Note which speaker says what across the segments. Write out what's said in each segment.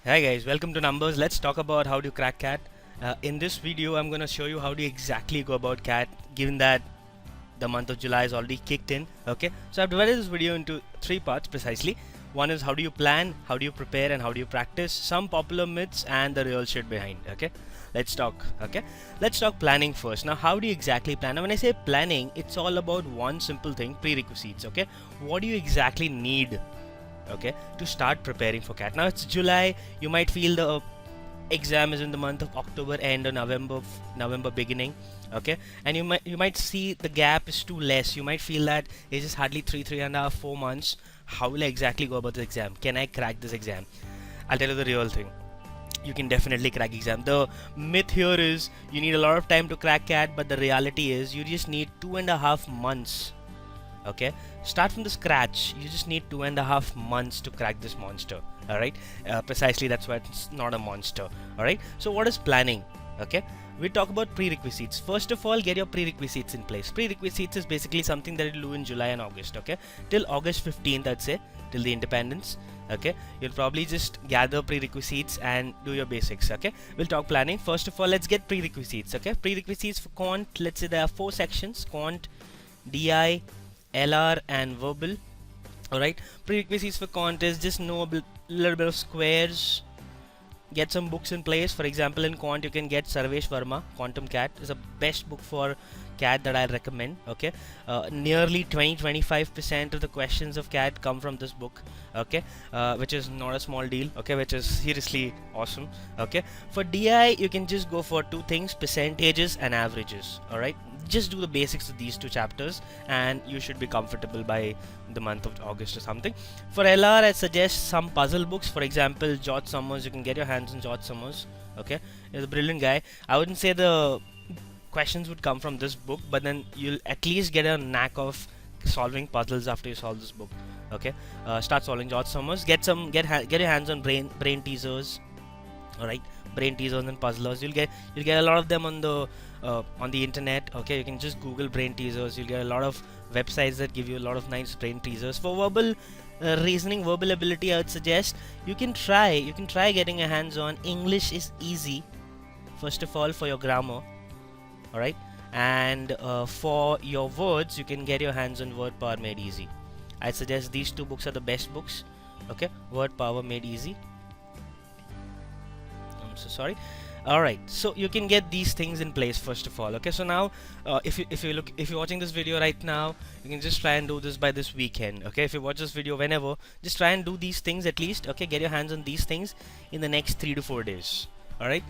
Speaker 1: Hi guys, welcome to Numbers. Let's talk about how to crack CAT. In this video, I'm going to show you how to exactly go about CAT, given that the month of July is already kicked in. Okay, so I've divided this video into three parts precisely. One is how do you plan, how do you prepare, and how do you practice, some popular myths and the real shit behind. Okay, let's talk. Let's talk planning first. Now, how do you exactly plan? Now, when I say planning, it's all about one simple thing: prerequisites. Okay, what do you exactly need, okay, to start preparing for CAT? Now it's July. You might feel the exam is in the month of October end or November beginning, okay, and you might see the gap is too less. You might feel that it's just hardly three and a half, 4 months. How will I exactly go about the exam? Can I crack this exam? I'll tell you the real thing. You can definitely crack exam. The myth here is you need a lot of time to crack CAT, but the reality is you just need 2.5 months. Okay, start from the scratch. You just need 2.5 months to crack this monster. All right, precisely, that's why it's not a monster. All right, so what is planning? Okay, we talk about prerequisites. First of all, get your prerequisites in place. Prerequisites is basically something that you do in July and August. Okay, till August 15th, I'd say, till the independence. Okay, you'll probably just gather prerequisites and do your basics. Okay, we'll talk planning. First of all, let's get prerequisites. Okay, prerequisites for quant, let's say there are 4 sections: quant, DI, LR, and verbal. Alright, prerequisites for quant is just know a little bit of squares, get some books in place. For example, in quant you can get Sarvesh Verma, Quantum CAT is the best book for CAT that I recommend. Okay, nearly 20-25% of the questions of CAT come from this book. Okay, which is not a small deal. Okay, which is seriously awesome. Okay, for DI you can just go for 2 things: percentages and averages. Alright, just do the basics of these 2 chapters and you should be comfortable by the month of August or something. For LR, I suggest some puzzle books. For example, George Summers. You can get your hands on George Summers. Okay, he's a brilliant guy. I wouldn't say the questions would come from this book, but then you'll at least get a knack of solving puzzles after you solve this book. Okay, start solving George Summers. Get your hands on brain teasers. All right, brain teasers and puzzlers. You'll get a lot of them on the internet. Okay, you can just Google brain teasers. You'll get a lot of websites that give you a lot of nice brain teasers. For verbal reasoning, verbal ability, I would suggest you can try getting your hands on English is easy. First of all, for your grammar. All right, and for your words, you can get your hands on Word Power Made Easy. I suggest these 2 books are the best books. Okay, Word Power Made Easy. I'm so sorry. Alright, so you can get these things in place first of all. Okay, so now if you're watching this video right now, you can just try and do this by this weekend. Okay, if you watch this video whenever, just try and do these things at least. Okay, get your hands on these things in the next 3 to 4 days. Alright,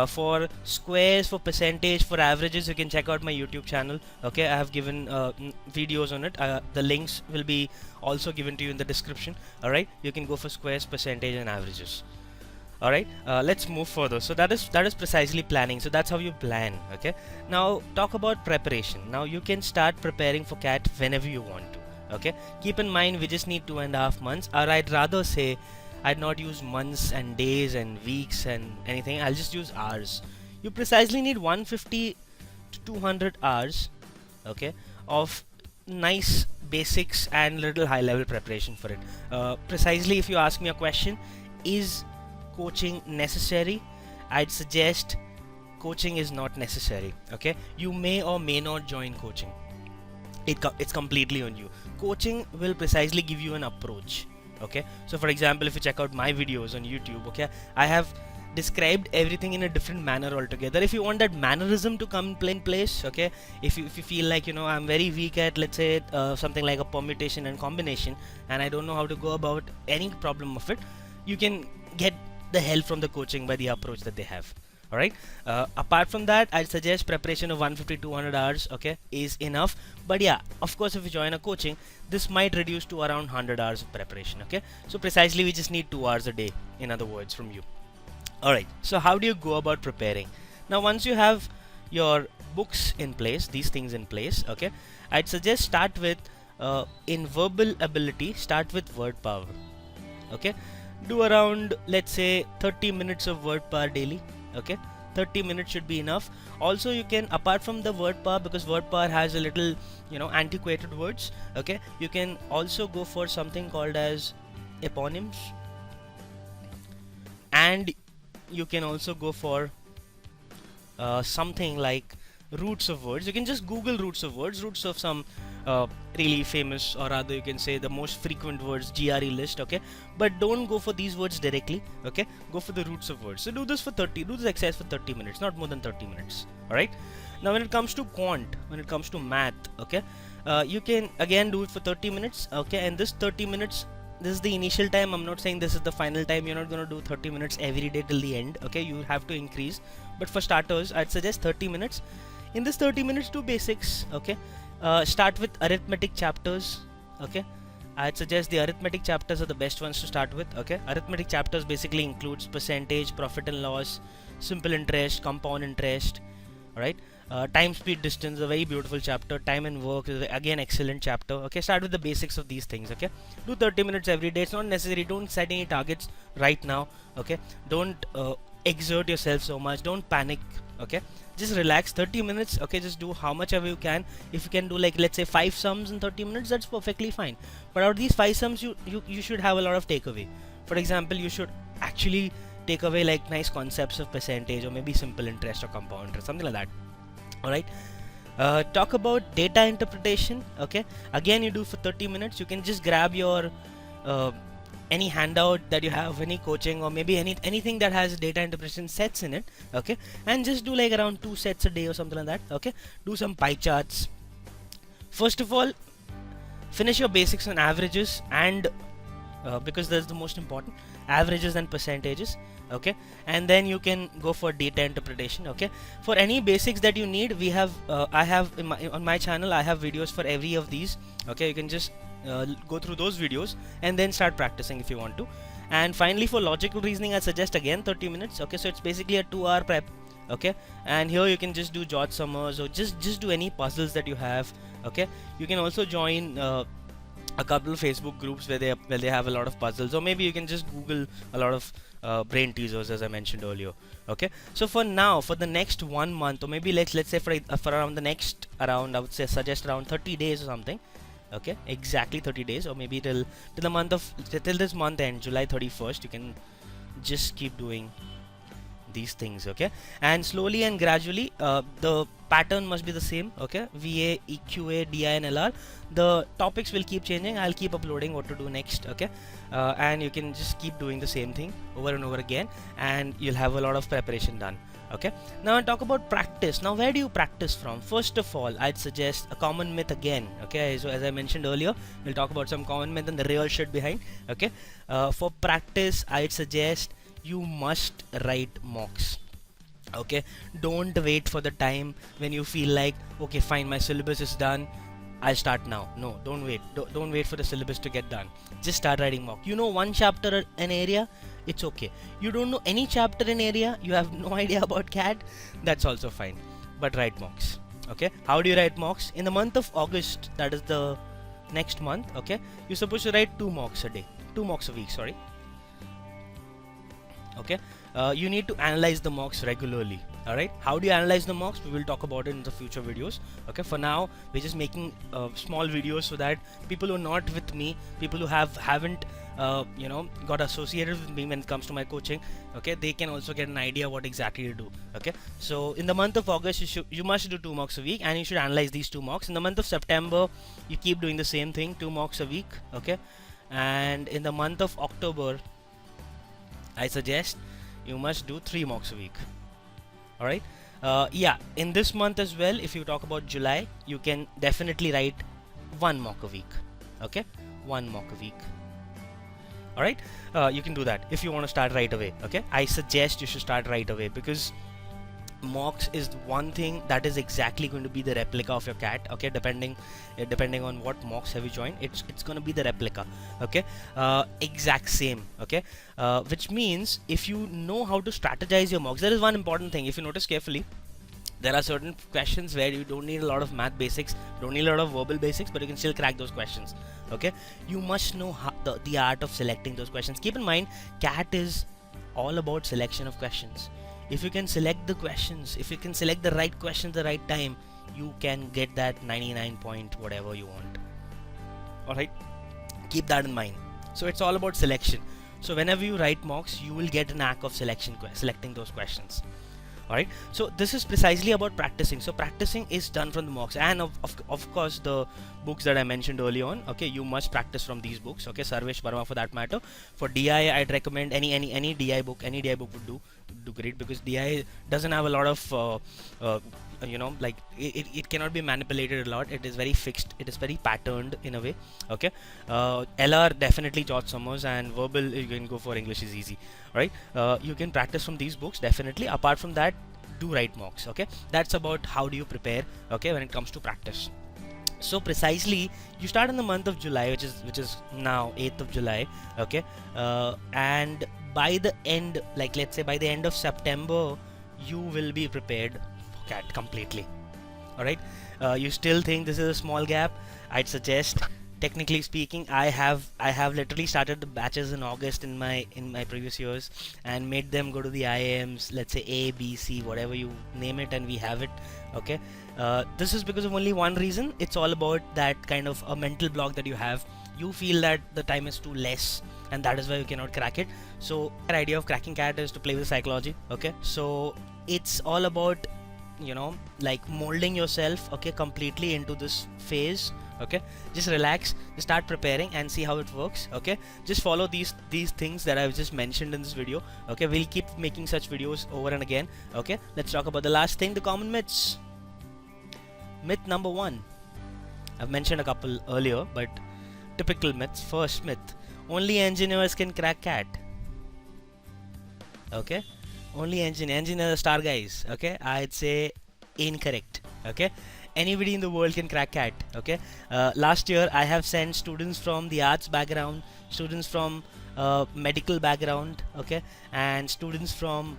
Speaker 1: for squares, for percentage, for averages, you can check out my YouTube channel. Okay, I have given videos on it. The links will be also given to you in the description. Alright, you can go for squares, percentage, and averages. Alright, let's move further. So that is precisely planning. So that's how you plan. Okay, now talk about preparation. Now you can start preparing for CAT whenever you want to. Okay, keep in mind we just need 2.5 months, or I'd rather say I'd not use months and days and weeks and anything. I'll just use hours. You precisely need 150 to 200 hours, okay, of nice basics and little high level preparation for it. Precisely, if you ask me a question, is coaching necessary? I'd suggest coaching is not necessary. Okay, you may or may not join coaching. It's completely on you. Coaching will precisely give you an approach. Okay, so for example, if you check out my videos on YouTube, okay, I have described everything in a different manner altogether. If you want that mannerism to come in place, okay, if you feel like, you know, I'm very weak at, let's say, something like a permutation and combination, and I don't know how to go about any problem of it, you can get the help from the coaching by the approach that they have. Alright, apart from that, I'd suggest preparation of 150-200 hours, okay, is enough. But yeah, of course, if you join a coaching, this might reduce to around 100 hours of preparation. Okay, so precisely we just need 2 hours a day, in other words, from you. Alright, so how do you go about preparing? Now once you have your books in place, these things in place, okay, I'd suggest start with in verbal ability, start with word power. Okay, do around, let's say, 30 minutes of word power daily. Okay, 30 minutes should be enough. Also, you can, apart from the word power, because word power has a little, you know, antiquated words, okay, you can also go for something called as eponyms and you can also go for something like roots of words. You can just Google roots of words, roots of some really famous, or rather you can say the most frequent words, GRE list, okay? But don't go for these words directly, okay? Go for the roots of words. So do this exercise for 30 minutes, not more than 30 minutes, alright? Now when it comes to quant, when it comes to math, okay, you can again do it for 30 minutes, okay? And this 30 minutes, this is the initial time. I'm not saying this is the final time. You're not going to do 30 minutes every day till the end, okay? You have to increase, but for starters I'd suggest 30 minutes. In this 30 minutes, do basics, okay? Start with arithmetic chapters, okay? I'd suggest the arithmetic chapters are the best ones to start with, okay? Arithmetic chapters basically includes percentage, profit and loss, simple interest, compound interest, alright? Time, speed, distance, a very beautiful chapter. Time and work is again excellent chapter, okay? Start with the basics of these things, okay? Do 30 minutes every day. It's not necessary. Don't set any targets right now, okay? Don't exert yourself so much. Don't panic, okay? Just relax. 30 minutes, okay? Just do how much ever you can. If you can do, like, let's say 5 sums in 30 minutes, that's perfectly fine. But out of these 5 sums, you should have a lot of takeaway. For example, you should actually take away like nice concepts of percentage, or maybe simple interest or compound interest, something like that. Alright, talk about data interpretation, okay? Again, you do for 30 minutes. You can just grab your any handout that you have, any coaching, or maybe anything that has data interpretation sets in it, okay? And just do like around 2 sets a day or something like that, okay? Do some pie charts. First of all, finish your basics on averages, and because that's the most important, averages and percentages, okay? And then you can go for data interpretation, okay? For any basics that you need, we have I have on my channel, I have videos for every of these, okay? You can just go through those videos and then start practicing if you want to. And finally, for logical reasoning, I suggest again 30 minutes, okay? So it's basically a 2-hour prep, okay? And here you can just do jot summers, or just do any puzzles that you have, okay? You can also join a couple of Facebook groups where they have a lot of puzzles, or maybe you can just Google a lot of brain teasers, as I mentioned earlier, okay? So for now, for the next 1 month, or maybe let's say for around the next, around, I would say suggest around 30 days or something, okay? Exactly 30 days, or maybe till this month end, July 31st, you can just keep doing these things, okay? And slowly and gradually, the pattern must be the same, okay? VA, EQA, DI and LR. The topics will keep changing. I'll keep uploading what to do next, okay? And you can just keep doing the same thing over and over again, and you'll have a lot of preparation done, okay? Now I'll talk about practice. Now where do you practice from? First of all, I'd suggest a common myth again, okay? So as I mentioned earlier, we'll talk about some common myth and the real shit behind, okay? For practice, I'd suggest you must write mocks, okay? Don't wait for the time when you feel like, okay, fine, my syllabus is done, I'll start now. No, don't wait. Don't wait for the syllabus to get done. Just start writing mock. You know one chapter an area, it's okay. You don't know any chapter in area, you have no idea about CAT, that's also fine. But write mocks, okay? How do you write mocks? In the month of August, that is the next month, okay? You're supposed to write 2 mocks a day, 2 mocks a week, sorry. Okay, you need to analyze the mocks regularly. Alright, how do you analyze the mocks? We will talk about it in the future videos. Okay, for now we're just making small videos so that people who are not with me, people who haven't you know, got associated with me when it comes to my coaching, okay, they can also get an idea what exactly to do. Okay, so in the month of August, you must do 2 mocks a week, and you should analyze these 2 mocks. In the month of September, you keep doing the same thing, 2 mocks a week. Okay, and in the month of October, I suggest you must do 3 mocks a week. Alright, yeah, in this month as well, if you talk about July, you can definitely write 1 mock a week. Okay, 1 mock a week. Alright, you can do that if you want to start right away. Okay, I suggest you should start right away, because mocks is one thing that is exactly going to be the replica of your CAT. Okay, depending on what mocks have you joined, it's going to be the replica. Okay, exact same. Okay, which means if you know how to strategize your mocks, there is one important thing. If you notice carefully, there are certain questions where you don't need a lot of math basics, don't need a lot of verbal basics, but you can still crack those questions. Okay, you must know the art of selecting those questions. Keep in mind, CAT is all about selection of questions. If you can select the questions, if you can select the right questions at the right time, you can get that 99 point whatever you want. Alright, keep that in mind. So it's all about selection. So whenever you write mocks, you will get a knack of selecting those questions. Alright, so this is precisely about practicing. So practicing is done from the mocks, and of course the books that I mentioned early on. Okay, you must practice from these books. Okay, Sarvesh Verma for that matter. For DI, I'd recommend any DI book. Any DI book would do great, because DI doesn't have a lot of like it cannot be manipulated a lot. It is very fixed. It is very patterned in a way. Okay, LR definitely George Summers, and verbal you can go for English is easy. Right, you can practice from these books definitely. Apart from that, do write mocks. Okay, that's about how do you prepare. Okay, when it comes to practice. So precisely, you start in the month of July, which is now 8th of July. Okay, and by the end, like let's say by the end of September, you will be prepared for CAT completely. All right, you still think this is a small gap? I'd suggest, technically speaking, I have literally started the batches in August in my previous years, and made them go to the IIMs, let's say A, B, C, whatever you name it, and we have it. Okay, this is because of only one reason. It's all about that kind of a mental block that you have. You feel that the time is too less, and that is why you cannot crack it. So the idea of cracking CAT is to play with psychology. Okay, so it's all about, you know, like molding yourself, okay, completely into this phase. Okay, just relax, just start preparing and see how it works. Okay, just follow these things that I've just mentioned in this video. Okay, we'll keep making such videos over and again. Okay, let's talk about the last thing, the common myths. Myth number 1, I've mentioned a couple earlier, but typical myths. First myth: only engineers can crack CAT. Okay, only engineers are star guys. Okay, I'd say incorrect. Okay, anybody in the world can crack CAT. Okay, last year I have sent students from the arts background, students from medical background, okay, and students from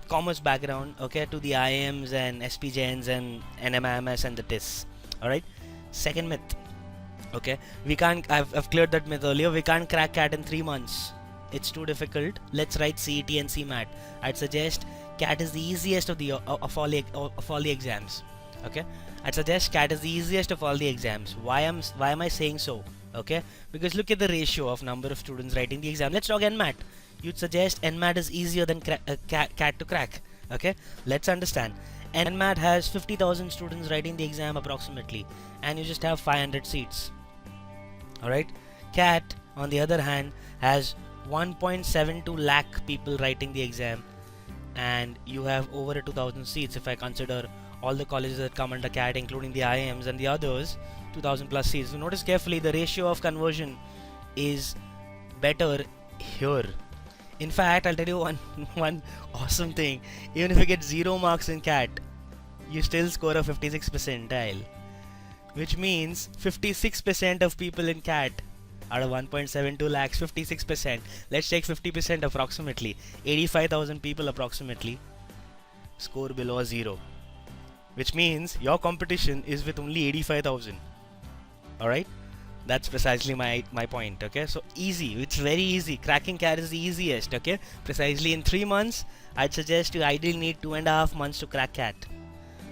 Speaker 1: commerce background, okay, to the IIMs and SPJNs and NMIMS and the TIS. Alright, second myth. Okay, we can't, I've cleared that myth earlier. We can't crack CAT in 3 months. It's too difficult. Let's write CET and CMAT. I'd suggest CAT is the easiest of all the exams. Okay, I'd suggest CAT is the easiest of all the exams. Why am I saying so? Okay, because look at the ratio of number of students writing the exam. Let's talk NMAT. You'd suggest NMAT is easier than CAT to crack. Okay, let's understand. NMAT has 50,000 students writing the exam approximately, and you just have 500 seats. Alright, CAT on the other hand has 1.72 lakh people writing the exam, and you have over 2,000 seats if I consider all the colleges that come under CAT, including the IIMs and the others. 2,000 plus seats. So notice carefully, the ratio of conversion is better here. In fact, I'll tell you one awesome thing. Even if you get 0 marks in CAT, you still score a 56th percentile, which means 56% of people in CAT out of 1.72 lakhs, 56%. Let's take 50% approximately. 85,000 people approximately score below 0, which means your competition is with only 85,000. Alright, that's precisely my point. Okay, so easy, it's very easy. Cracking CAT is the easiest. Okay, precisely in 3 months. I'd suggest you ideally need 2.5 months to crack CAT,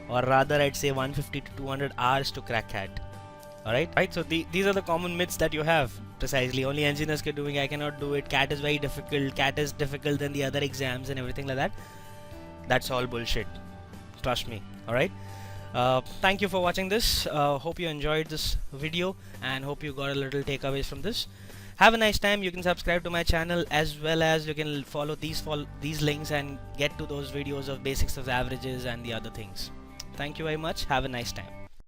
Speaker 1: or rather I'd say 150 to 200 hours to crack CAT. Alright, so these are the common myths that you have. Precisely, only engineers can do it, I cannot do it, CAT is very difficult, CAT is difficult than the other exams and everything like that. That's all bullshit, trust me. Alright, thank you for watching this. Hope you enjoyed this video, and hope you got a little takeaways from this. Have a nice time. You can subscribe to my channel, as well as you can follow these links and get to those videos of basics of averages and the other things. Thank you very much. Have a nice time.